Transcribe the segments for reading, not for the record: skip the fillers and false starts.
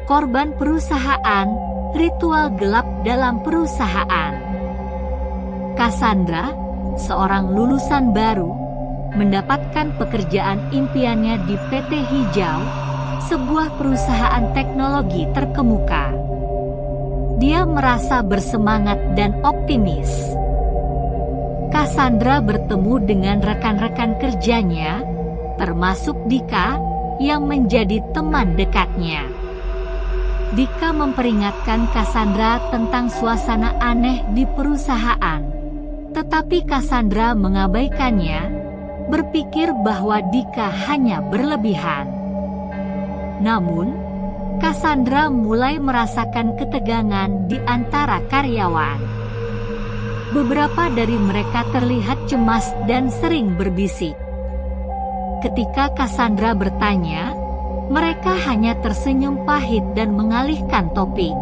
korban perusahaan, ritual gelap dalam perusahaan. Cassandra, seorang lulusan baru, mendapatkan pekerjaan impiannya di PT Hijau, sebuah perusahaan teknologi terkemuka. Dia merasa bersemangat dan optimis. Cassandra bertemu dengan rekan-rekan kerjanya, termasuk Dika, yang menjadi teman dekatnya. Dika memperingatkan Cassandra tentang suasana aneh di perusahaan, tetapi Cassandra mengabaikannya, berpikir bahwa Dika hanya berlebihan. Namun, Cassandra mulai merasakan ketegangan di antara karyawan. Beberapa dari mereka terlihat cemas dan sering berbisik. Ketika Cassandra bertanya, mereka hanya tersenyum pahit dan mengalihkan topik.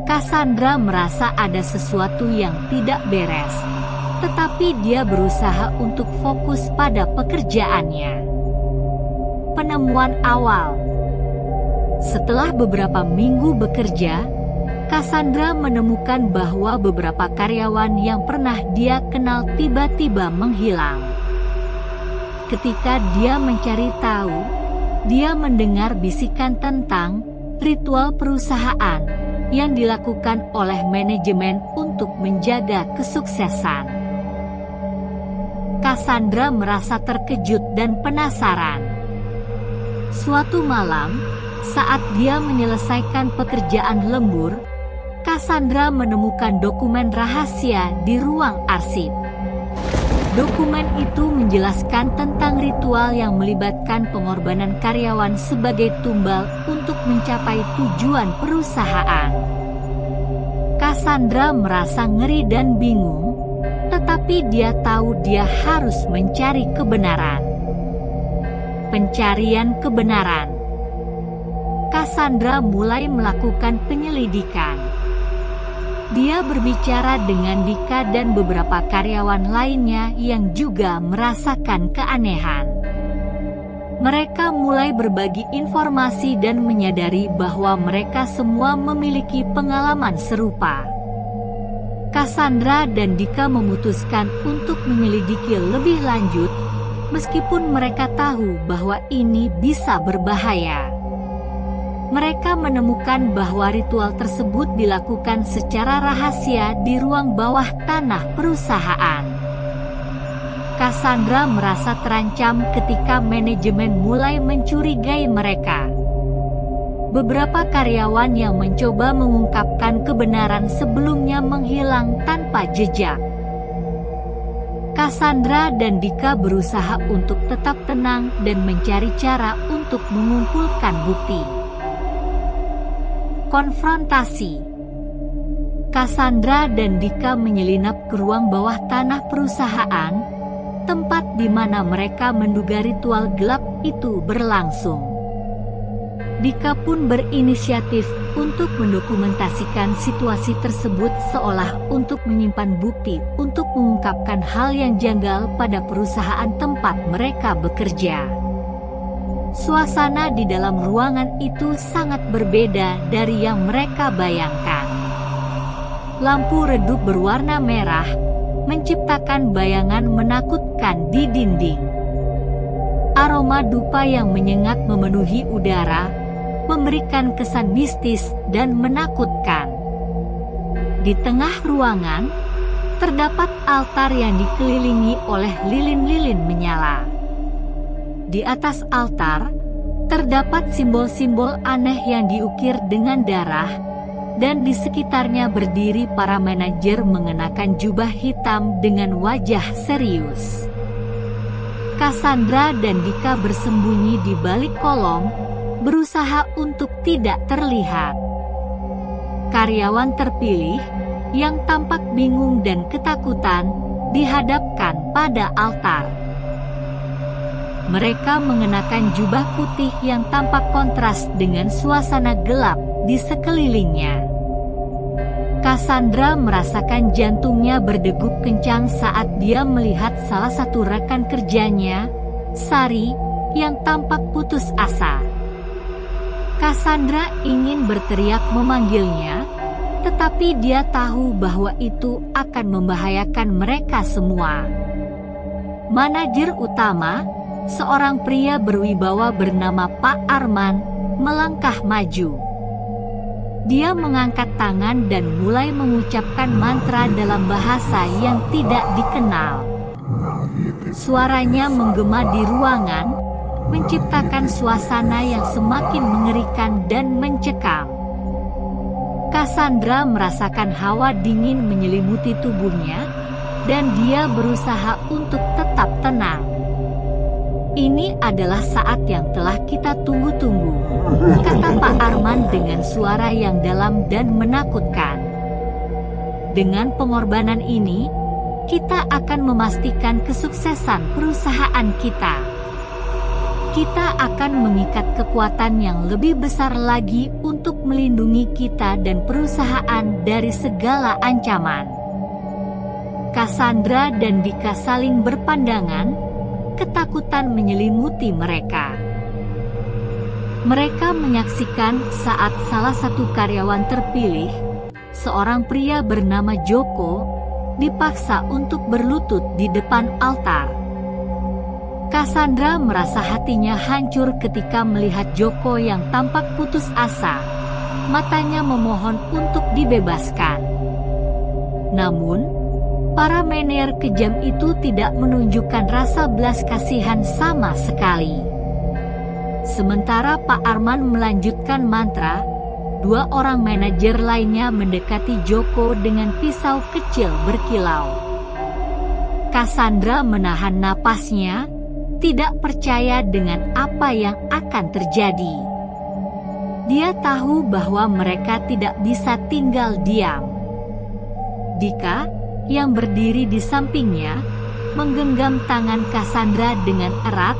Cassandra merasa ada sesuatu yang tidak beres, tetapi dia berusaha untuk fokus pada pekerjaannya. Penemuan awal. Setelah beberapa minggu bekerja, Cassandra menemukan bahwa beberapa karyawan yang pernah dia kenal tiba-tiba menghilang. Ketika dia mencari tahu, dia mendengar bisikan tentang ritual perusahaan yang dilakukan oleh manajemen untuk menjaga kesuksesan. Cassandra merasa terkejut dan penasaran. Suatu malam, saat dia menyelesaikan pekerjaan lembur, Cassandra menemukan dokumen rahasia di ruang arsip. Dokumen itu menjelaskan tentang ritual yang melibatkan pengorbanan karyawan sebagai tumbal untuk mencapai tujuan perusahaan. Cassandra merasa ngeri dan bingung, tetapi dia tahu dia harus mencari kebenaran. Pencarian kebenaran. Cassandra mulai melakukan penyelidikan. Dia berbicara dengan Dika dan beberapa karyawan lainnya yang juga merasakan keanehan. Mereka mulai berbagi informasi dan menyadari bahwa mereka semua memiliki pengalaman serupa. Cassandra dan Dika memutuskan untuk menyelidiki lebih lanjut, meskipun mereka tahu bahwa ini bisa berbahaya. Mereka menemukan bahwa ritual tersebut dilakukan secara rahasia di ruang bawah tanah perusahaan. Cassandra merasa terancam ketika manajemen mulai mencurigai mereka. Beberapa karyawan yang mencoba mengungkapkan kebenaran sebelumnya menghilang tanpa jejak. Cassandra dan Dika berusaha untuk tetap tenang dan mencari cara untuk mengumpulkan bukti. Konfrontasi. Cassandra dan Dika menyelinap ke ruang bawah tanah perusahaan, tempat di mana mereka menduga ritual gelap itu berlangsung. Dika pun berinisiatif untuk mendokumentasikan situasi tersebut seolah untuk menyimpan bukti untuk mengungkapkan hal yang janggal pada perusahaan tempat mereka bekerja. Suasana di dalam ruangan itu sangat berbeda dari yang mereka bayangkan. Lampu redup berwarna merah menciptakan bayangan menakutkan di dinding. Aroma dupa yang menyengat memenuhi udara, memberikan kesan mistis dan menakutkan. Di tengah ruangan, terdapat altar yang dikelilingi oleh lilin-lilin menyala. Di atas altar, terdapat simbol-simbol aneh yang diukir dengan darah, dan di sekitarnya berdiri para manajer mengenakan jubah hitam dengan wajah serius. Cassandra dan Dika bersembunyi di balik kolong, berusaha untuk tidak terlihat. Karyawan terpilih, yang tampak bingung dan ketakutan, dihadapkan pada altar. Mereka mengenakan jubah putih yang tampak kontras dengan suasana gelap di sekelilingnya. Cassandra merasakan jantungnya berdegup kencang saat dia melihat salah satu rekan kerjanya, Sari, yang tampak putus asa. Cassandra ingin berteriak memanggilnya, tetapi dia tahu bahwa itu akan membahayakan mereka semua. Manajer utama, seorang pria berwibawa bernama Pak Arman, melangkah maju. Dia mengangkat tangan dan mulai mengucapkan mantra dalam bahasa yang tidak dikenal. Suaranya menggema di ruangan, menciptakan suasana yang semakin mengerikan dan mencekam. Cassandra merasakan hawa dingin menyelimuti tubuhnya, dan dia berusaha untuk tetap tenang. "Ini adalah saat yang telah kita tunggu-tunggu," kata Pak Arman dengan suara yang dalam dan menakutkan. "Dengan pengorbanan ini, kita akan memastikan kesuksesan perusahaan kita. Kita akan mengikat kekuatan yang lebih besar lagi untuk melindungi kita dan perusahaan dari segala ancaman." Cassandra dan Dika saling berpandangan, ketakutan menyelimuti mereka. Mereka menyaksikan saat salah satu karyawan terpilih, seorang pria bernama Joko, dipaksa untuk berlutut di depan altar. Cassandra merasa hatinya hancur ketika melihat Joko yang tampak putus asa. Matanya memohon untuk dibebaskan. Namun, para manajer kejam itu tidak menunjukkan rasa belas kasihan sama sekali. Sementara Pak Arman melanjutkan mantra, dua orang manajer lainnya mendekati Joko dengan pisau kecil berkilau. Cassandra menahan napasnya, tidak percaya dengan apa yang akan terjadi. Dia tahu bahwa mereka tidak bisa tinggal diam. Dika, yang berdiri di sampingnya, menggenggam tangan Cassandra dengan erat,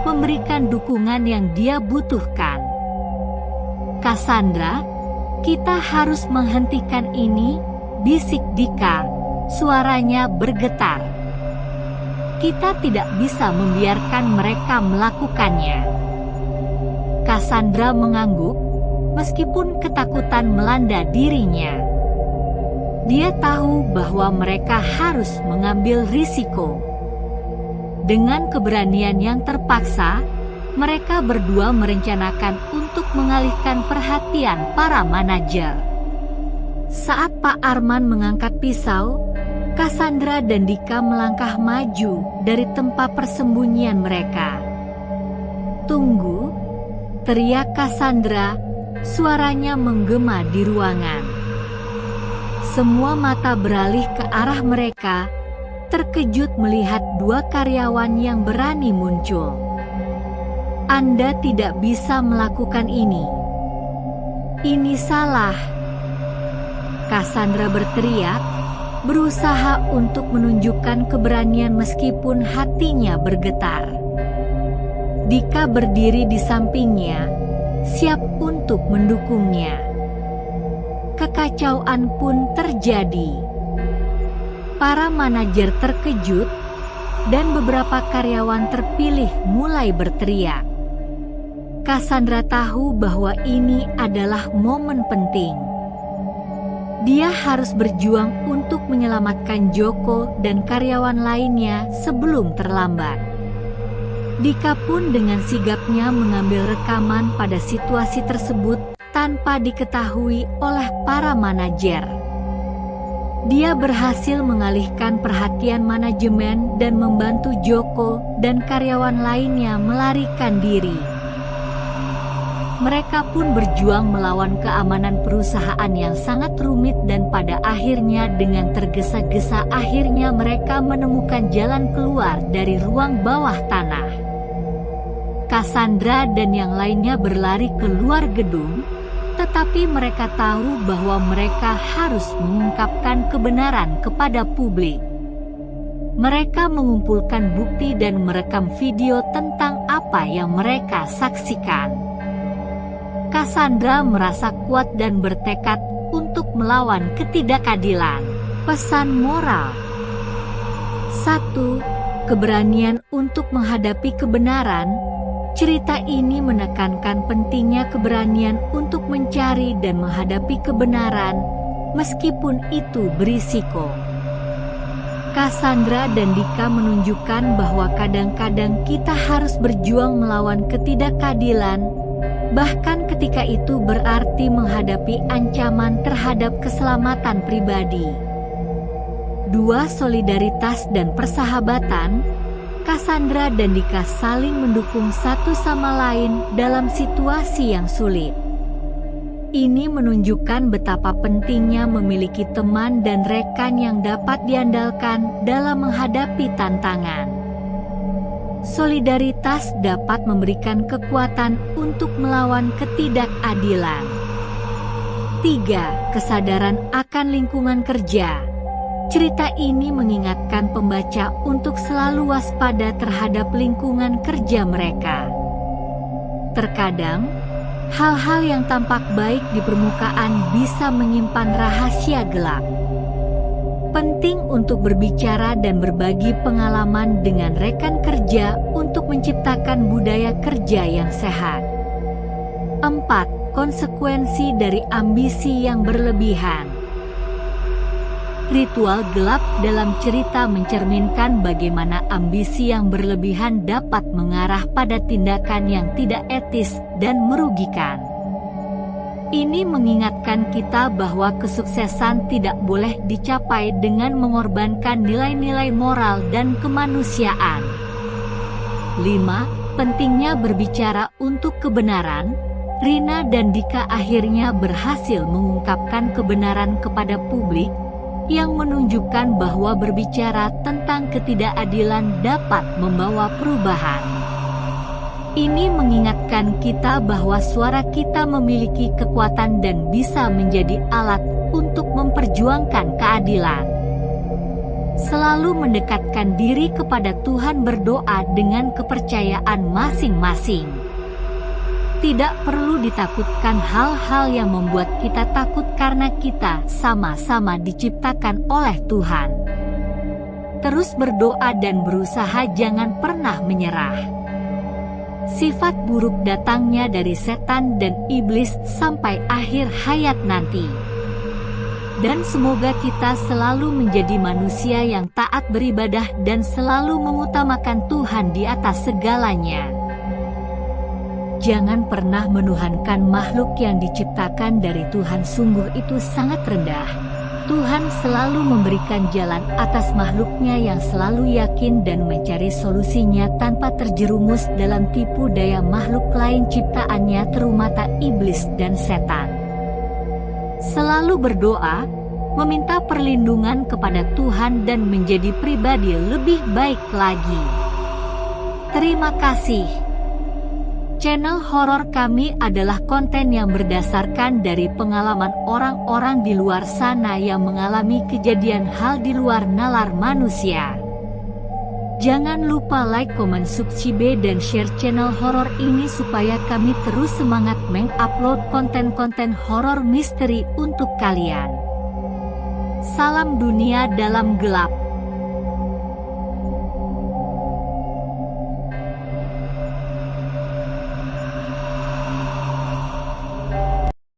memberikan dukungan yang dia butuhkan. "Cassandra, kita harus menghentikan ini," bisik Dika, suaranya bergetar. "Kita tidak bisa membiarkan mereka melakukannya." Cassandra mengangguk, meskipun ketakutan melanda dirinya. Dia tahu bahwa mereka harus mengambil risiko. Dengan keberanian yang terpaksa, mereka berdua merencanakan untuk mengalihkan perhatian para manajer. Saat Pak Arman mengangkat pisau, Cassandra dan Dika melangkah maju dari tempat persembunyian mereka. "Tunggu!" teriak Cassandra, suaranya menggema di ruangan. Semua mata beralih ke arah mereka, terkejut melihat dua karyawan yang berani muncul. "Anda tidak bisa melakukan ini. Ini salah!" Cassandra berteriak, berusaha untuk menunjukkan keberanian meskipun hatinya bergetar. Dika berdiri di sampingnya, siap untuk mendukungnya. Kekacauan pun terjadi. Para manajer terkejut, dan beberapa karyawan terpilih mulai berteriak. Cassandra tahu bahwa ini adalah momen penting. Dia harus berjuang untuk menyelamatkan Joko dan karyawan lainnya sebelum terlambat. Dika pun dengan sigapnya mengambil rekaman pada situasi tersebut tanpa diketahui oleh para manajer. Dia berhasil mengalihkan perhatian manajemen dan membantu Joko dan karyawan lainnya melarikan diri. Mereka pun berjuang melawan keamanan perusahaan yang sangat rumit dan pada akhirnya dengan tergesa-gesa akhirnya mereka menemukan jalan keluar dari ruang bawah tanah. Cassandra dan yang lainnya berlari keluar gedung, tetapi mereka tahu bahwa mereka harus mengungkapkan kebenaran kepada publik. Mereka mengumpulkan bukti dan merekam video tentang apa yang mereka saksikan. Cassandra merasa kuat dan bertekad untuk melawan ketidakadilan. Pesan moral: 1. Keberanian untuk menghadapi kebenaran. Cerita ini menekankan pentingnya keberanian untuk mencari dan menghadapi kebenaran, meskipun itu berisiko. Cassandra dan Dika menunjukkan bahwa kadang-kadang kita harus berjuang melawan ketidakadilan, bahkan ketika itu berarti menghadapi ancaman terhadap keselamatan pribadi. 2. Solidaritas dan persahabatan. Cassandra dan Dika saling mendukung satu sama lain dalam situasi yang sulit. Ini menunjukkan betapa pentingnya memiliki teman dan rekan yang dapat diandalkan dalam menghadapi tantangan. Solidaritas dapat memberikan kekuatan untuk melawan ketidakadilan. 3. Kesadaran akan lingkungan kerja. Cerita ini mengingatkan pembaca untuk selalu waspada terhadap lingkungan kerja mereka. Terkadang, hal-hal yang tampak baik di permukaan bisa menyimpan rahasia gelap. Penting untuk berbicara dan berbagi pengalaman dengan rekan kerja untuk menciptakan budaya kerja yang sehat. 4. Konsekuensi dari ambisi yang berlebihan. Ritual gelap dalam cerita mencerminkan bagaimana ambisi yang berlebihan dapat mengarah pada tindakan yang tidak etis dan merugikan. Ini mengingatkan kita bahwa kesuksesan tidak boleh dicapai dengan mengorbankan nilai-nilai moral dan kemanusiaan. 5. Pentingnya berbicara untuk kebenaran. Rina dan Dika akhirnya berhasil mengungkapkan kebenaran kepada publik, yang menunjukkan bahwa berbicara tentang ketidakadilan dapat membawa perubahan. Ini mengingatkan kita bahwa suara kita memiliki kekuatan dan bisa menjadi alat untuk memperjuangkan keadilan. Selalu mendekatkan diri kepada Tuhan, berdoa dengan kepercayaan masing-masing. Tidak perlu ditakutkan hal-hal yang membuat kita takut, karena kita sama-sama diciptakan oleh Tuhan. Terus berdoa dan berusaha, jangan pernah menyerah. Sifat buruk datangnya dari setan dan iblis sampai akhir hayat nanti. Dan semoga kita selalu menjadi manusia yang taat beribadah dan selalu mengutamakan Tuhan di atas segalanya. Jangan pernah menuhankan makhluk yang diciptakan dari Tuhan, sungguh itu sangat rendah. Tuhan selalu memberikan jalan atas makhluknya yang selalu yakin dan mencari solusinya tanpa terjerumus dalam tipu daya makhluk lain ciptaannya, terumata iblis dan setan. Selalu berdoa, meminta perlindungan kepada Tuhan dan menjadi pribadi lebih baik lagi. Terima kasih. Channel horor kami adalah konten yang berdasarkan dari pengalaman orang-orang di luar sana yang mengalami kejadian hal di luar nalar manusia. Jangan lupa like, komen, subscribe, dan share channel horor ini supaya kami terus semangat mengupload konten-konten horor misteri untuk kalian. Salam dunia dalam gelap.